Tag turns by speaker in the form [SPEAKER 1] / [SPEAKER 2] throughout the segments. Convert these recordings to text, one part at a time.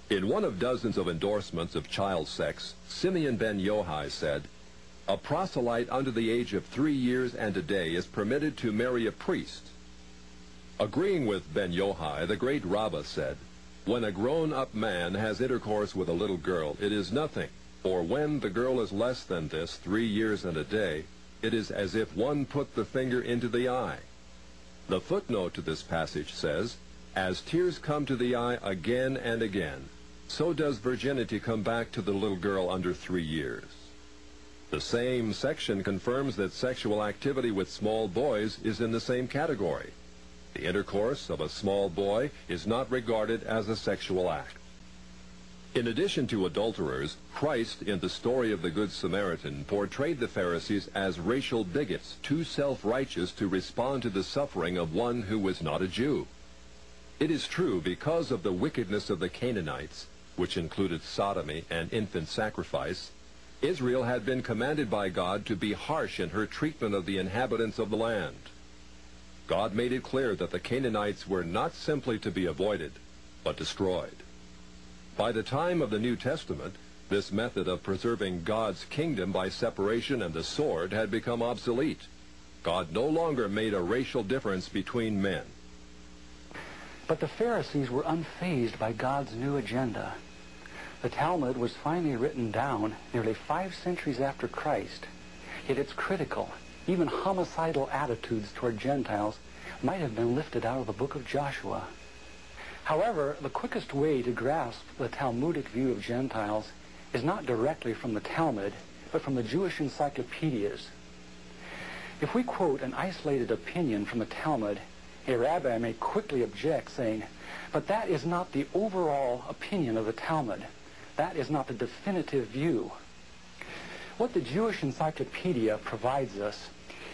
[SPEAKER 1] In one of dozens of endorsements of child sex, Simeon ben Yohai said, "A proselyte under the age of 3 years and a day is permitted to marry a priest." Agreeing with ben Yohai, the great Rabbah said, "When a grown-up man has intercourse with a little girl, it is nothing, for when the girl is less than this, 3 years and a day, it is as if one put the finger into the eye." The footnote to this passage says, "As tears come to the eye again and again, so does virginity come back to the little girl under 3 years." The same section confirms that sexual activity with small boys is in the same category. The intercourse of a small boy is not regarded as a sexual act. In addition to adulterers, Christ, in the story of the Good Samaritan, portrayed the Pharisees as racial bigots, too self-righteous to respond to the suffering of one who was not a Jew. It is true, because of the wickedness of the Canaanites, which included sodomy and infant sacrifice, Israel had been commanded by God to be harsh in her treatment of the inhabitants of the land. God made it clear that the Canaanites were not simply to be avoided, but destroyed. By the time of the New Testament, this method of preserving God's kingdom by separation and the sword had become obsolete. God no longer made a racial difference between men.
[SPEAKER 2] But the Pharisees were unfazed by God's new agenda. The Talmud was finally written down nearly 5 centuries after Christ, yet its critical, even homicidal attitudes toward Gentiles might have been lifted out of the book of Joshua. However, the quickest way to grasp the Talmudic view of Gentiles is not directly from the Talmud, but from the Jewish encyclopedias. If we quote an isolated opinion from the Talmud, a rabbi may quickly object, saying, "But that is not the overall opinion of the Talmud. That is not the definitive view." What the Jewish encyclopedia provides us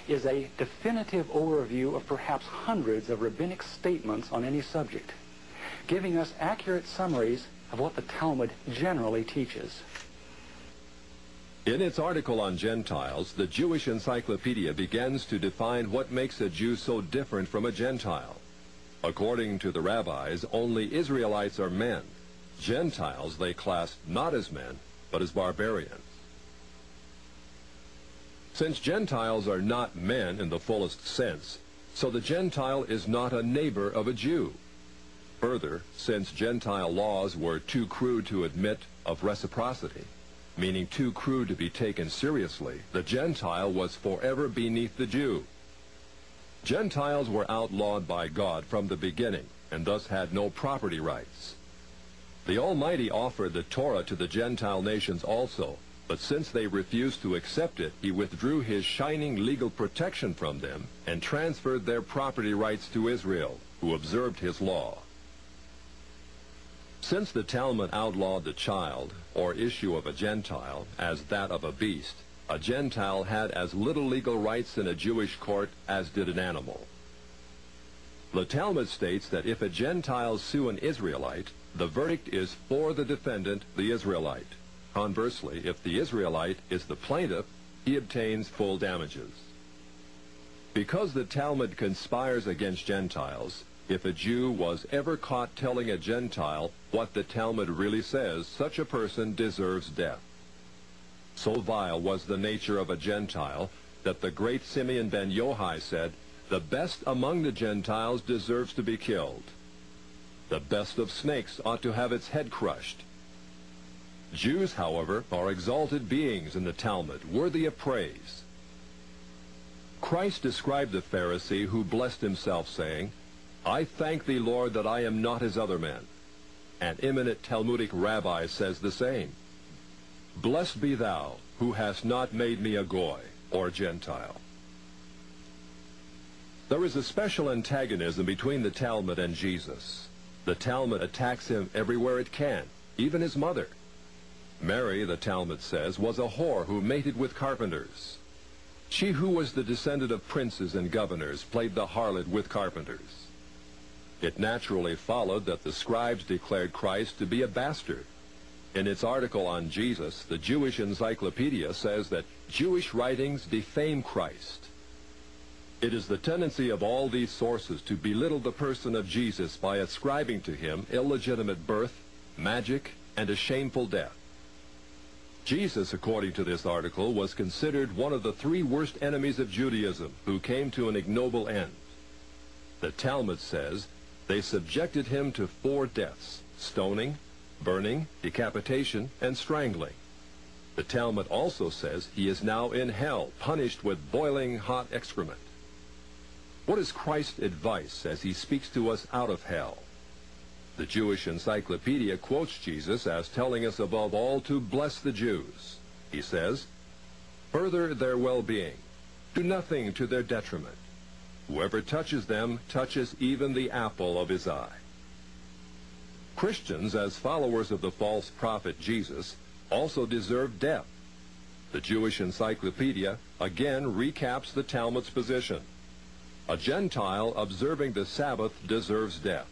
[SPEAKER 2] is a definitive overview of perhaps hundreds of rabbinic statements on any subject, giving us accurate summaries of what the Talmud generally teaches.
[SPEAKER 1] In its article on Gentiles, the Jewish Encyclopedia begins to define what makes a Jew so different from a Gentile. According to the rabbis, only Israelites are men. Gentiles they class not as men, but as barbarians. Since Gentiles are not men in the fullest sense, so the Gentile is not a neighbor of a Jew. Further, since Gentile laws were too crude to admit of reciprocity, meaning too crude to be taken seriously, the Gentile was forever beneath the Jew. Gentiles were outlawed by God from the beginning, and thus had no property rights. The Almighty offered the Torah to the Gentile nations also, but since they refused to accept it, he withdrew his shining legal protection from them and transferred their property rights to Israel, who observed his law. Since the Talmud outlawed the child, or issue of a Gentile, as that of a beast, a Gentile had as little legal rights in a Jewish court as did an animal. The Talmud states that if a Gentile sue an Israelite, the verdict is for the defendant, the Israelite. Conversely, if the Israelite is the plaintiff, he obtains full damages. Because the Talmud conspires against Gentiles, if a Jew was ever caught telling a Gentile what the Talmud really says, such a person deserves death. So vile was the nature of a Gentile that the great Simeon ben Yohai said, "The best among the Gentiles deserves to be killed. The best of snakes ought to have its head crushed." Jews, however, are exalted beings in the Talmud, worthy of praise. Christ described the Pharisee who blessed himself, saying, "I thank thee, Lord, that I am not as other men." An eminent Talmudic rabbi says the same. "Blessed be thou, who hast not made me a Goy," or Gentile. There is a special antagonism between the Talmud and Jesus. The Talmud attacks him everywhere it can, even his mother. Mary, the Talmud says, was a whore who mated with carpenters. She who was the descendant of princes and governors played the harlot with carpenters. It naturally followed that the scribes declared Christ to be a bastard. In its article on Jesus, the Jewish Encyclopedia says that Jewish writings defame Christ. It is the tendency of all these sources to belittle the person of Jesus by ascribing to him illegitimate birth, magic, and a shameful death. Jesus, according to this article, was considered one of the three worst enemies of Judaism who came to an ignoble end. The Talmud says they subjected him to 4 deaths: stoning, burning, decapitation, and strangling. The Talmud also says he is now in hell, punished with boiling hot excrement. What is Christ's advice as he speaks to us out of hell? The Jewish Encyclopedia quotes Jesus as telling us above all to bless the Jews. He says, "Further their well-being. Do nothing to their detriment. Whoever touches them touches even the apple of his eye." Christians, as followers of the false prophet Jesus, also deserve death. The Jewish Encyclopedia again recaps the Talmud's position. A Gentile observing the Sabbath deserves death.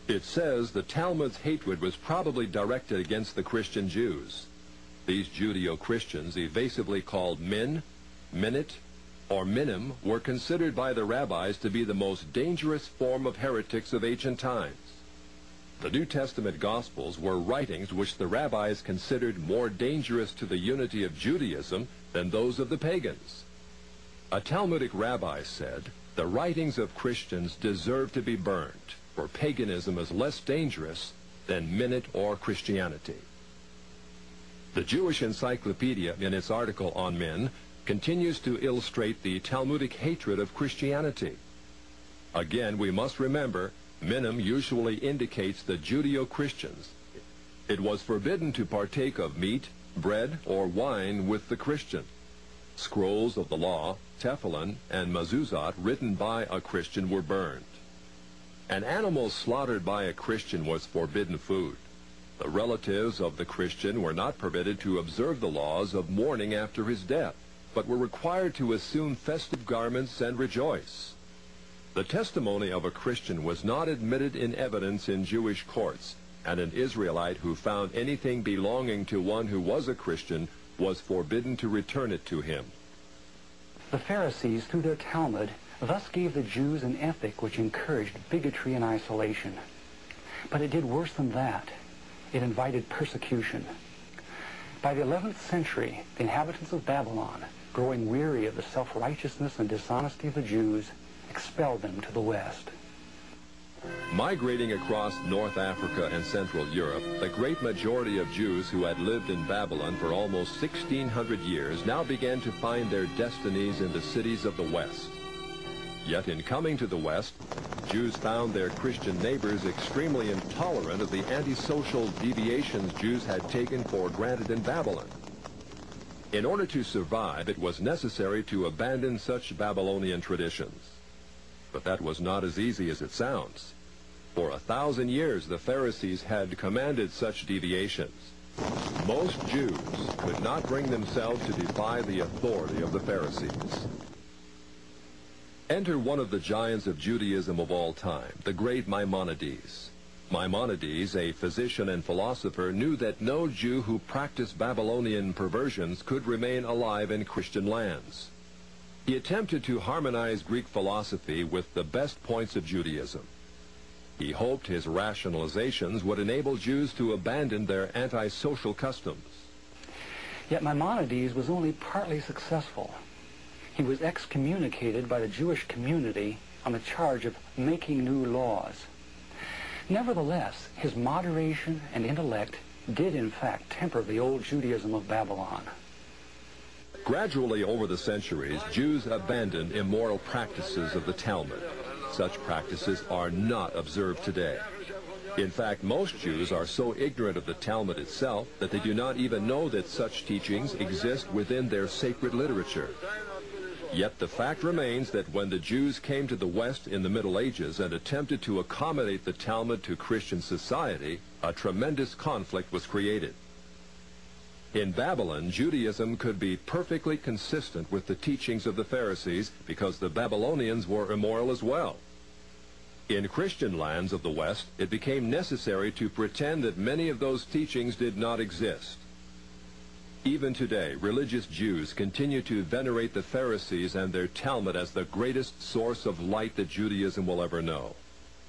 [SPEAKER 1] It says the Talmud's hatred was probably directed against the Christian Jews. These Judeo-Christians, evasively called min, minute, or minim, were considered by the rabbis to be the most dangerous form of heretics of ancient times. The New Testament Gospels were writings which the rabbis considered more dangerous to the unity of Judaism than those of the pagans. A Talmudic rabbi said, "The writings of Christians deserve to be burned, for paganism is less dangerous than minute or Christianity." The Jewish Encyclopedia, in its article on min, continues to illustrate the Talmudic hatred of Christianity. Again, we must remember, minim usually indicates the Judeo-Christians. It was forbidden to partake of meat, bread, or wine with the Christian. Scrolls of the law, tefillin, and mezuzot written by a Christian were burned. An animal slaughtered by a Christian was forbidden food. The relatives of the Christian were not permitted to observe the laws of mourning after his death, but were required to assume festive garments and rejoice. The testimony of a Christian was not admitted in evidence in Jewish courts, and an Israelite who found anything belonging to one who was a Christian was forbidden to return it to him.
[SPEAKER 2] The Pharisees, through their Talmud, thus gave the Jews an ethic which encouraged bigotry and isolation. But it did worse than that. It invited persecution. By the 11th century, the inhabitants of Babylon, growing weary of the self-righteousness and dishonesty of the Jews, expelled them to the west.
[SPEAKER 1] Migrating across North Africa and Central Europe, the great majority of Jews who had lived in Babylon for almost 1,600 years now began to find their destinies in the cities of the West. Yet in coming to the West, Jews found their Christian neighbors extremely intolerant of the antisocial deviations Jews had taken for granted in Babylon. In order to survive, it was necessary to abandon such Babylonian traditions. But that was not as easy as it sounds. For 1,000 years, the Pharisees had commanded such deviations. Most Jews could not bring themselves to defy the authority of the Pharisees. Enter one of the giants of Judaism of all time, the great Maimonides. Maimonides, a physician and philosopher, knew that no Jew who practiced Babylonian perversions could remain alive in Christian lands. He attempted to harmonize Greek philosophy with the best points of Judaism. He hoped his rationalizations would enable Jews to abandon their antisocial customs.
[SPEAKER 2] Yet Maimonides was only partly successful. He was excommunicated by the Jewish community on the charge of making new laws. Nevertheless, his moderation and intellect did in fact temper the old Judaism of Babylon.
[SPEAKER 1] Gradually over the centuries, Jews abandoned immoral practices of the Talmud. Such practices are not observed today. In fact, most Jews are so ignorant of the Talmud itself that they do not even know that such teachings exist within their sacred literature. Yet the fact remains that when the Jews came to the West in the Middle Ages and attempted to accommodate the Talmud to Christian society, a tremendous conflict was created. In Babylon, Judaism could be perfectly consistent with the teachings of the Pharisees because the Babylonians were immoral as well. In Christian lands of the West, it became necessary to pretend that many of those teachings did not exist. Even today, religious Jews continue to venerate the Pharisees and their Talmud as the greatest source of light that Judaism will ever know.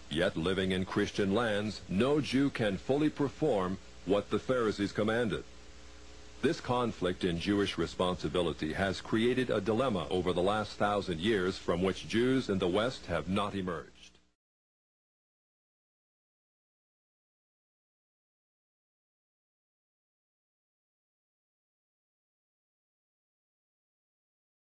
[SPEAKER 1] Yet living in Christian lands, no Jew can fully perform what the Pharisees commanded. This conflict in Jewish responsibility has created a dilemma over the last 1,000 years from which Jews in the West have not emerged.